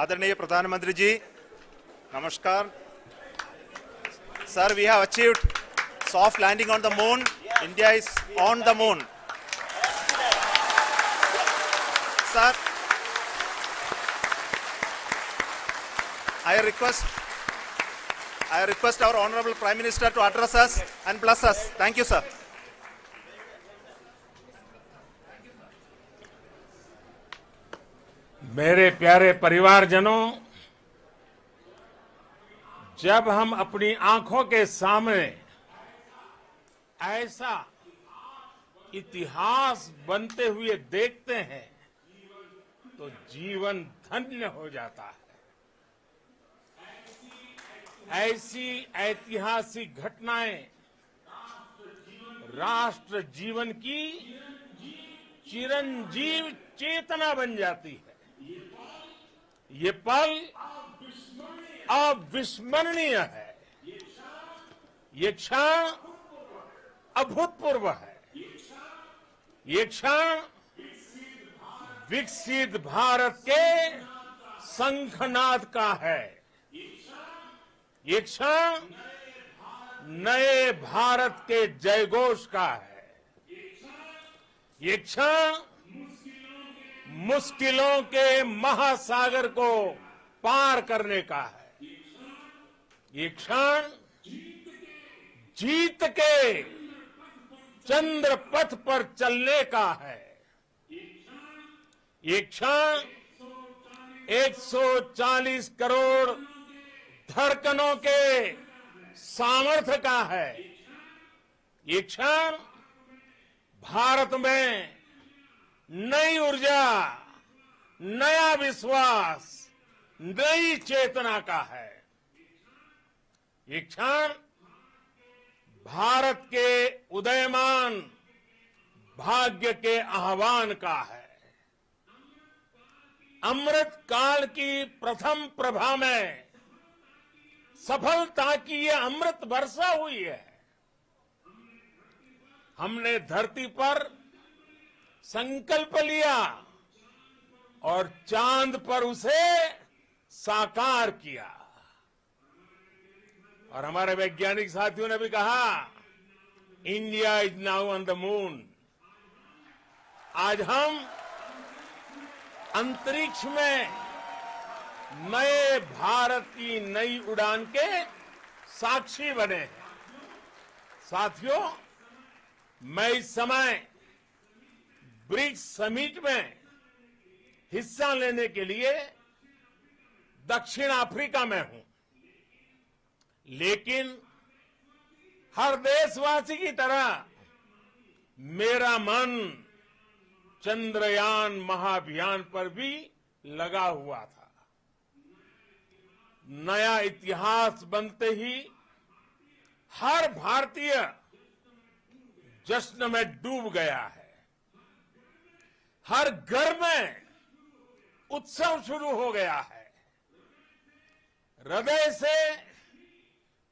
आदरणीय प्रधानमंत्री जी, नमस्कार. Sir, we have achieved soft landing on the moon. India is on the moon. Sir, I request our Honorable Prime Minister to address us and bless us. Thank you, sir. मेरे प्यारे परिवारजनों, जब हम अपनी आंखों के सामने ऐसा इतिहास बनते हुए देखते हैं तो जीवन धन्य हो जाता है. ऐसी ऐतिहासिक घटनाएं राष्ट्र जीवन की चिरंजीव चेतना बन जाती है. ये पल अविस्मरणीय है. ये क्षण अभूतपूर्व है. ये क्षण विकसित भारत के शंखनाद का है. ये क्षण नए भारत के जयघोष का है. ये क्षण मुश्किलों के महासागर को पार करने का है. ये क्षण जीत के चंद्र पथ पर चलने का है. ये क्षण 140 करोड़ धड़कनों के सामर्थ्य का है. ये क्षण भारत में नई ऊर्जा, नया विश्वास, नई चेतना का है. ये क्षण भारत के उदयमान भाग्य के आह्वान का है. अमृत काल की प्रथम प्रभा में सफलता की ये अमृत वर्षा हुई है. हमने धरती पर संकल्प लिया और चांद पर उसे साकार किया. और हमारे वैज्ञानिक साथियों ने भी कहा, India is now on the moon. आज हम अंतरिक्ष में नए भारत की नई उड़ान के साक्षी बने हैं. साथियों, मैं इस समय ब्रिक्स समिट में हिस्सा लेने के लिए दक्षिण अफ्रीका में हूं. लेकिन हर देशवासी की तरह मेरा मन चंद्रयान महाअभियान पर भी लगा हुआ था. नया इतिहास बनते ही हर भारतीय जश्न में डूब गया है. हर घर में उत्सव शुरू हो गया है. हृदय से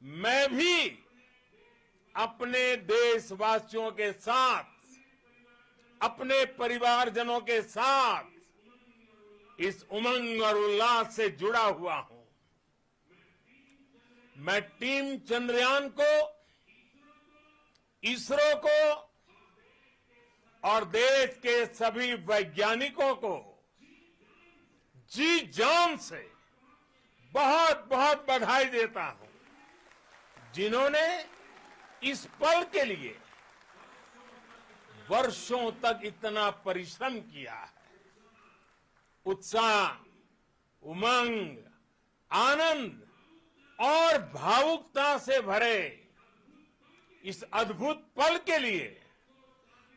मैं भी अपने देशवासियों के साथ, अपने परिवारजनों के साथ इस उमंग और उल्लास से जुड़ा हुआ हूं. मैं टीम चंद्रयान को, इसरो को और देश के सभी वैज्ञानिकों को जी जान से बहुत बहुत बधाई देता हूं, जिन्होंने इस पल के लिए वर्षों तक इतना परिश्रम किया है. उत्साह, उमंग, आनंद और भावुकता से भरे इस अद्भुत पल के लिए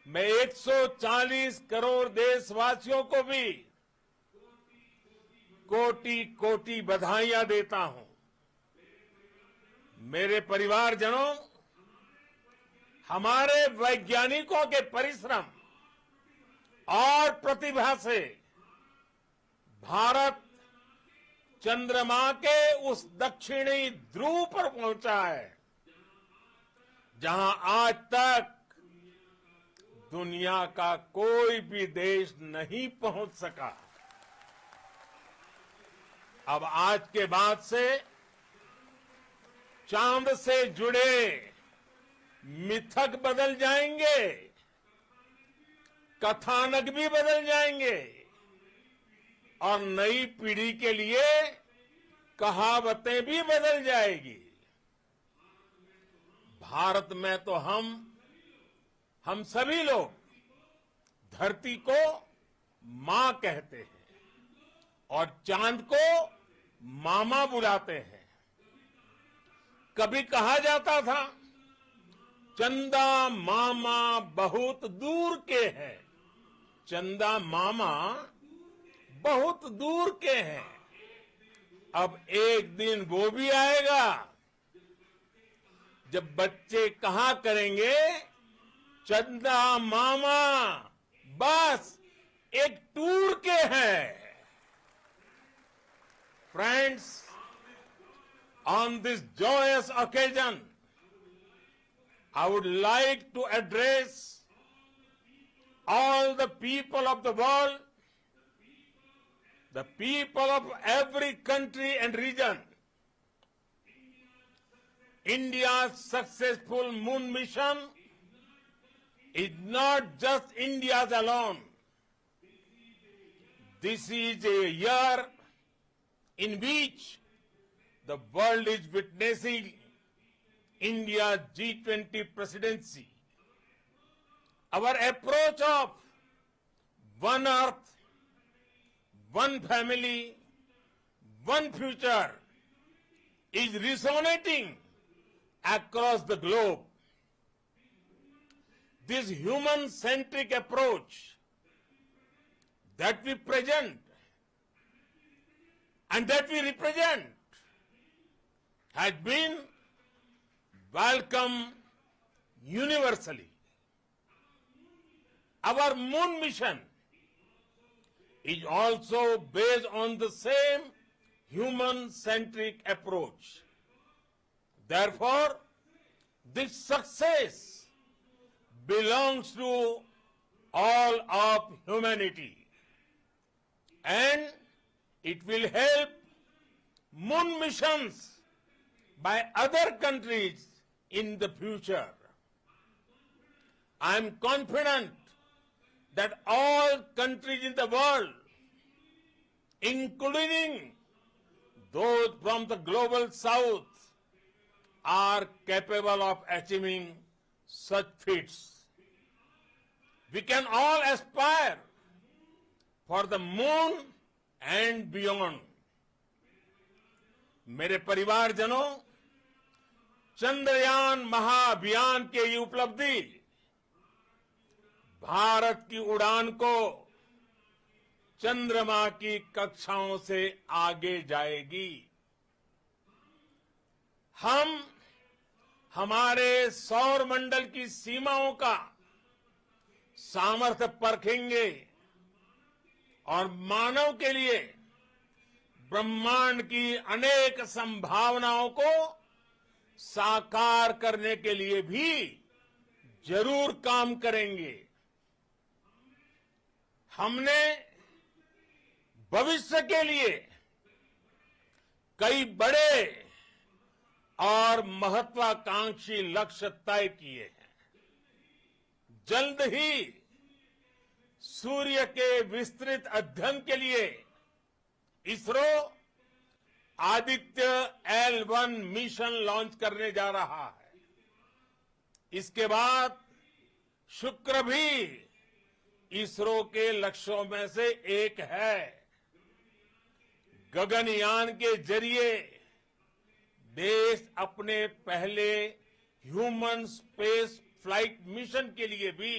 मैं 140 करोड़ देशवासियों को भी कोटि कोटि बधाइयां देता हूं. मेरे परिवारजनों, हमारे वैज्ञानिकों के परिश्रम और प्रतिभा से भारत चंद्रमा के उस दक्षिणी ध्रुव पर पहुंचा है, जहां आज तक दुनिया का कोई भी देश नहीं पहुंच सका. अब आज के बाद से चांद से जुड़े मिथक बदल जाएंगे, कथानक भी बदल जाएंगे और नई पीढ़ी के लिए कहावतें भी बदल जाएगी। भारत में तो हम सभी लोग धरती को मां कहते हैं और चांद को मामा बुलाते हैं। कभी कहा जाता था चंदा मामा बहुत दूर के हैं, चंदा मामा बहुत दूर के हैं। अब एक दिन वो भी आएगा जब बच्चे कहा करेंगे चंदा मामा बस एक टूर के हैं। Friends, on this joyous occasion, I would like to address all the people of the world, the people of every country and region. India's successful moon mission is not just India's alone. This is a year in which the world is witnessing India's G20 presidency. Our approach of one earth, one family, one future is resonating across the globe. This human-centric approach that we present and that we represent has been welcomed universally. Our moon mission is also based on the same human-centric approach. Therefore, this success belongs to all of humanity, and it will help moon missions by other countries in the future. I am confident that all countries in the world, including those from the global south, are capable of achieving such feats. We can all aspire for the moon and beyond. मेरे परिवारजनों, चंद्रयान महाअभियान के ये उपलब्धि भारत की उड़ान को चंद्रमा की कक्षाओं से आगे जाएगी। हम हमारे सौर मंडल की सीमाओं का सामर्थ्य परखेंगे और मानव के लिए ब्रह्मांड की अनेक संभावनाओं को साकार करने के लिए भी जरूर काम करेंगे। हमने भविष्य के लिए कई बड़े और महत्वाकांक्षी लक्ष्य तय किए हैं। जल्द ही सूर्य के विस्तृत अध्ययन के लिए ISRO Aditya L1 mission launch करने जा रहा है। इसके बाद शुक्र भी इसरो के लक्ष्यों में से एक है। गगनयान के जरिए देश अपने पहले ह्यूमन स्पेस फ्लाइट मिशन के लिए भी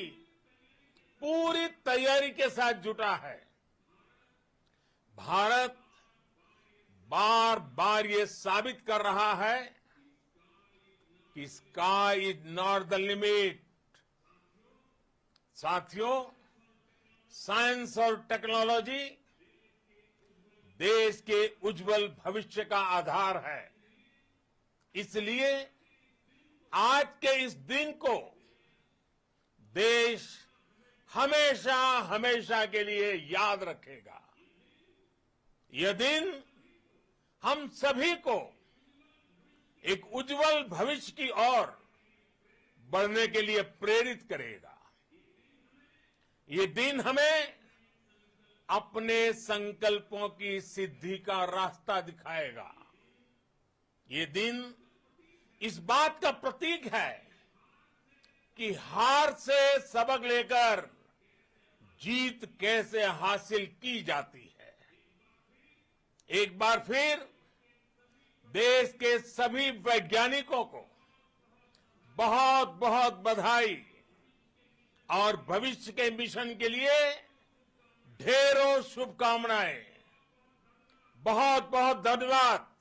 पूरी तैयारी के साथ जुटा है। भारत बार बार ये साबित कर रहा है कि sky is not the limit. साथियों, साइंस और टेक्नोलॉजी देश के उज्जवल भविष्य का आधार है। इसलिए आज के इस दिन को देश हमेशा हमेशा के लिए याद रखेगा। यह दिन हम सभी को एक उज्जवल भविष्य की ओर बढ़ने के लिए प्रेरित करेगा। ये दिन हमें अपने संकल्पों की सिद्धि का रास्ता दिखाएगा। ये दिन इस बात का प्रतीक है कि हार से सबक लेकर जीत कैसे हासिल की जाती है। एक बार फिर देश के सभी वैज्ञानिकों को बहुत बहुत बधाई और भविष्य के मिशन के लिए ढेरों शुभकामनाएं। बहुत बहुत धन्यवाद।